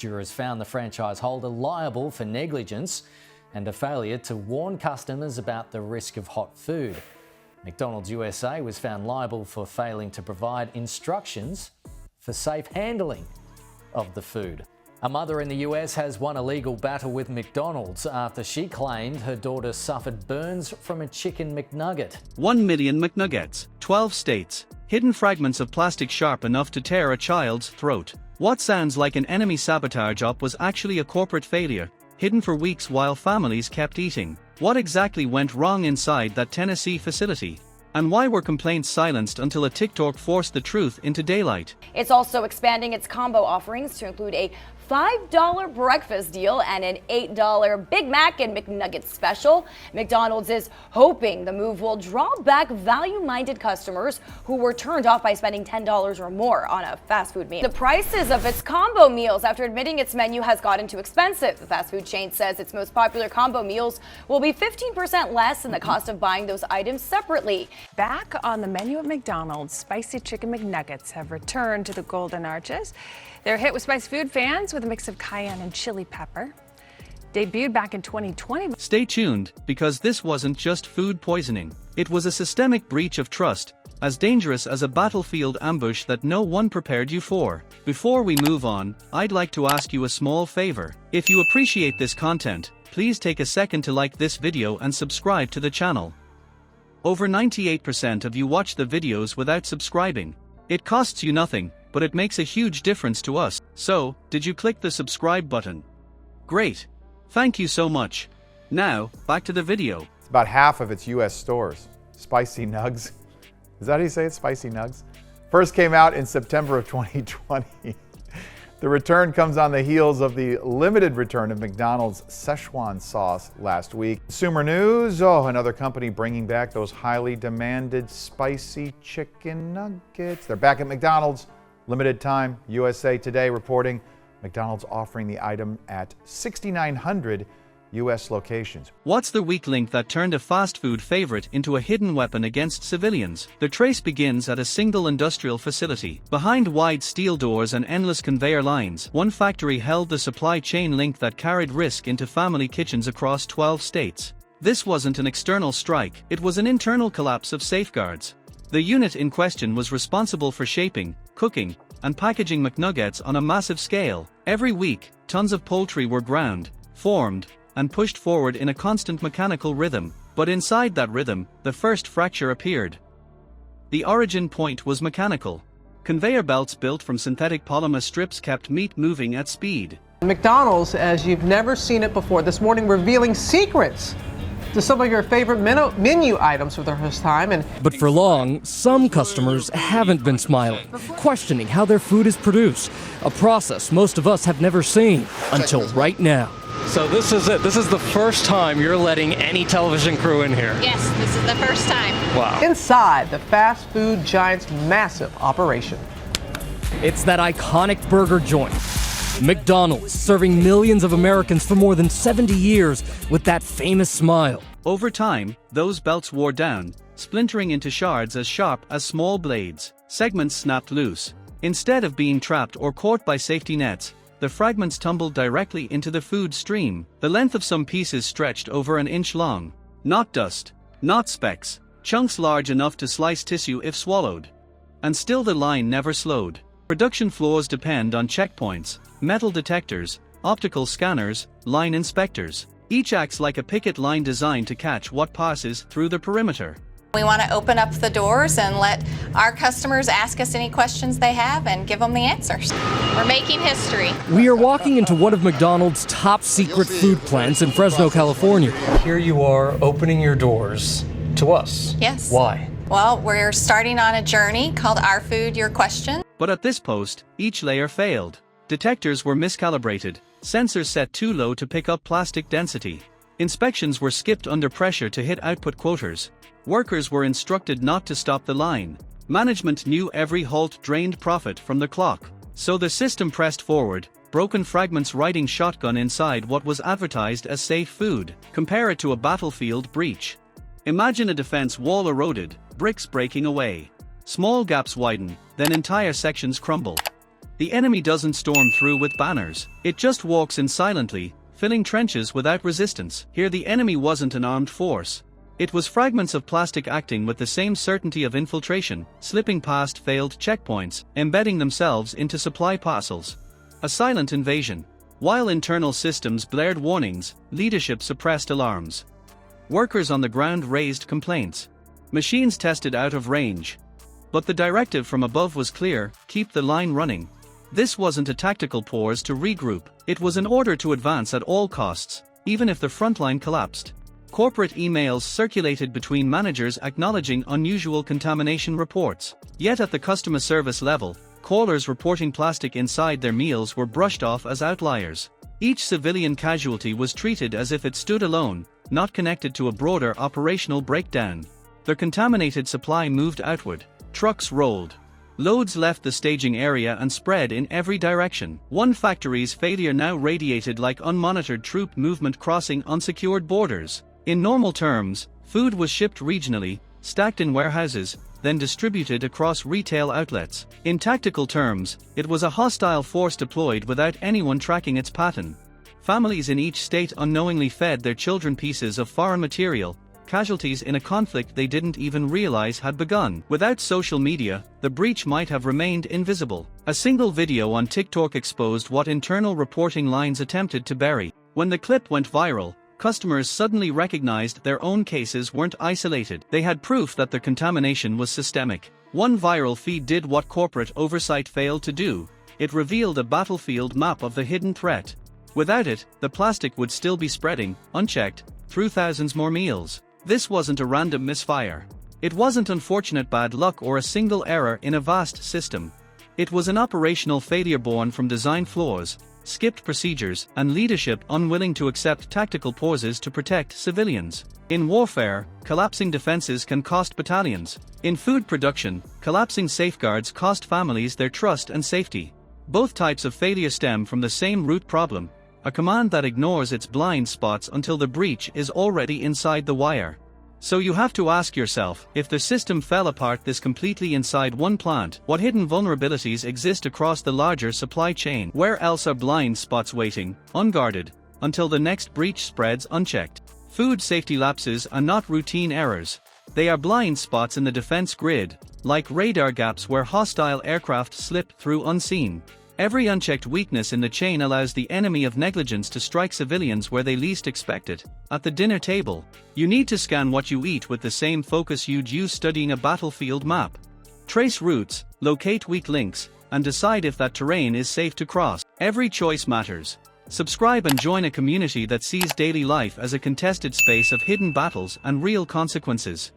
Jurors found the franchise holder liable for negligence and a failure to warn customers about the risk of hot food. McDonald's USA was found liable for failing to provide instructions for safe handling of the food. A mother in the US has won a legal battle with McDonald's after she claimed her daughter suffered burns from a chicken McNugget. 1 million McNuggets, 12 states, hidden fragments of plastic sharp enough to tear a child's throat. What sounds like an enemy sabotage op was actually a corporate failure, hidden for weeks while families kept eating. What exactly went wrong inside that Tennessee facility? And why were complaints silenced until a TikTok forced the truth into daylight? It's also expanding its combo offerings to include a $5 breakfast deal and an $8 Big Mac and McNuggets special. McDonald's is hoping the move will draw back value-minded customers who were turned off by spending $10 or more on a fast food meal. The prices of its combo meals after admitting its menu has gotten too expensive. The fast food chain says its most popular combo meals will be 15% less than the cost of buying those items separately. Back on the menu at McDonald's, spicy chicken McNuggets have returned to the Golden Arches. They're a hit with spicy food fans with a mix of cayenne and chili pepper. Debuted back in 2020. Stay tuned, because this wasn't just food poisoning. It was a systemic breach of trust, as dangerous as a battlefield ambush that no one prepared you for. Before we move on, I'd like to ask you a small favor. If you appreciate this content, please take a second to like this video and subscribe to the channel. Over 98% of you watch the videos without subscribing. It costs you nothing, but it makes a huge difference to us. So, did you click the subscribe button? Great. Thank you so much. Now, back to the video. It's about half of its US stores. Spicy Nugs. Is that how you say it? Spicy Nugs? First came out in September of 2020. The return comes on the heels of the limited return of McDonald's Szechuan sauce last week. Consumer news, another company bringing back those highly demanded spicy chicken nuggets. They're back at McDonald's. Limited time. USA Today reporting McDonald's offering the item at 6,900 U.S. locations. What's the weak link that turned a fast food favorite into a hidden weapon against civilians? The trace begins at a single industrial facility. Behind wide steel doors and endless conveyor lines, one factory held the supply chain link that carried risk into family kitchens across 12 states. This wasn't an external strike, it was an internal collapse of safeguards. The unit in question was responsible for shaping, cooking, and packaging McNuggets on a massive scale. Every week, tons of poultry were ground, formed, and pushed forward in a constant mechanical rhythm. But inside that rhythm, the first fracture appeared. The origin point was mechanical. Conveyor belts built from synthetic polymer strips kept meat moving at speed. McDonald's, as you've never seen it before, this morning revealing secrets to some of your favorite menu items for the first time. But for long, some customers haven't been smiling, questioning how their food is produced, a process most of us have never seen until right now. So this is it. This is the first time you're letting any television crew in here. Yes, this is the first time. Wow. Inside the fast food giant's massive operation. It's that iconic burger joint. McDonald's, serving millions of Americans for more than 70 years with that famous smile. Over time, those belts wore down, splintering into shards as sharp as small blades. Segments snapped loose. Instead of being trapped or caught by safety nets, the fragments tumbled directly into the food stream. The length of some pieces stretched over an inch long. Not dust, not specks, chunks large enough to slice tissue if swallowed. And still the line never slowed. Production floors depend on checkpoints, metal detectors, optical scanners, line inspectors. Each acts like a picket line designed to catch what passes through the perimeter. We want to open up the doors and let our customers ask us any questions they have and give them the answers. We're making history. We are walking into one of McDonald's top secret food plants in Fresno, California. Here you are opening your doors to us. Yes. Why? Well, we're starting on a journey called Our Food, Your Question. But at this post, each layer failed. Detectors were miscalibrated, sensors set too low to pick up plastic density. Inspections were skipped under pressure to hit output quotas. Workers were instructed not to stop the line. Management knew every halt drained profit from the clock. So the system pressed forward, broken fragments riding shotgun inside what was advertised as safe food. Compare it to a battlefield breach. Imagine a defense wall eroded, bricks breaking away. Small gaps widen, then entire sections crumble. The enemy doesn't storm through with banners. It just walks in silently, filling trenches without resistance. Here the enemy wasn't an armed force. It was fragments of plastic acting with the same certainty of infiltration, slipping past failed checkpoints, embedding themselves into supply parcels. A silent invasion. While internal systems blared warnings, leadership suppressed alarms. Workers on the ground raised complaints. Machines tested out of range. But the directive from above was clear: keep the line running. This wasn't a tactical pause to regroup, it was an order to advance at all costs, even if the front line collapsed. Corporate emails circulated between managers acknowledging unusual contamination reports. Yet at the customer service level, callers reporting plastic inside their meals were brushed off as outliers. Each civilian casualty was treated as if it stood alone, not connected to a broader operational breakdown. The contaminated supply moved outward. Trucks rolled. Loads left the staging area and spread in every direction. One factory's failure now radiated like unmonitored troop movement crossing unsecured borders. In normal terms, food was shipped regionally, stacked in warehouses, then distributed across retail outlets. In tactical terms, it was a hostile force deployed without anyone tracking its pattern. Families in each state unknowingly fed their children pieces of foreign material, casualties in a conflict they didn't even realize had begun. Without social media, the breach might have remained invisible. A single video on TikTok exposed what internal reporting lines attempted to bury. When the clip went viral, customers suddenly recognized their own cases weren't isolated. They had proof that the contamination was systemic. One viral feed did what corporate oversight failed to do. It revealed a battlefield map of the hidden threat. Without it, the plastic would still be spreading, unchecked, through thousands more meals. This wasn't a random misfire. It wasn't unfortunate bad luck or a single error in a vast system. It was an operational failure born from design flaws, skipped procedures, and leadership unwilling to accept tactical pauses to protect civilians. In warfare, collapsing defenses can cost battalions. In food production, collapsing safeguards cost families their trust and safety. Both types of failure stem from the same root problem: a command that ignores its blind spots until the breach is already inside the wire. So you have to ask yourself, if the system fell apart this completely inside one plant, what hidden vulnerabilities exist across the larger supply chain? Where else are blind spots waiting, unguarded, until the next breach spreads unchecked? Food safety lapses are not routine errors. They are blind spots in the defense grid, like radar gaps where hostile aircraft slip through unseen. Every unchecked weakness in the chain allows the enemy of negligence to strike civilians where they least expect it. At the dinner table, you need to scan what you eat with the same focus you'd use studying a battlefield map. Trace routes, locate weak links, and decide if that terrain is safe to cross. Every choice matters. Subscribe and join a community that sees daily life as a contested space of hidden battles and real consequences.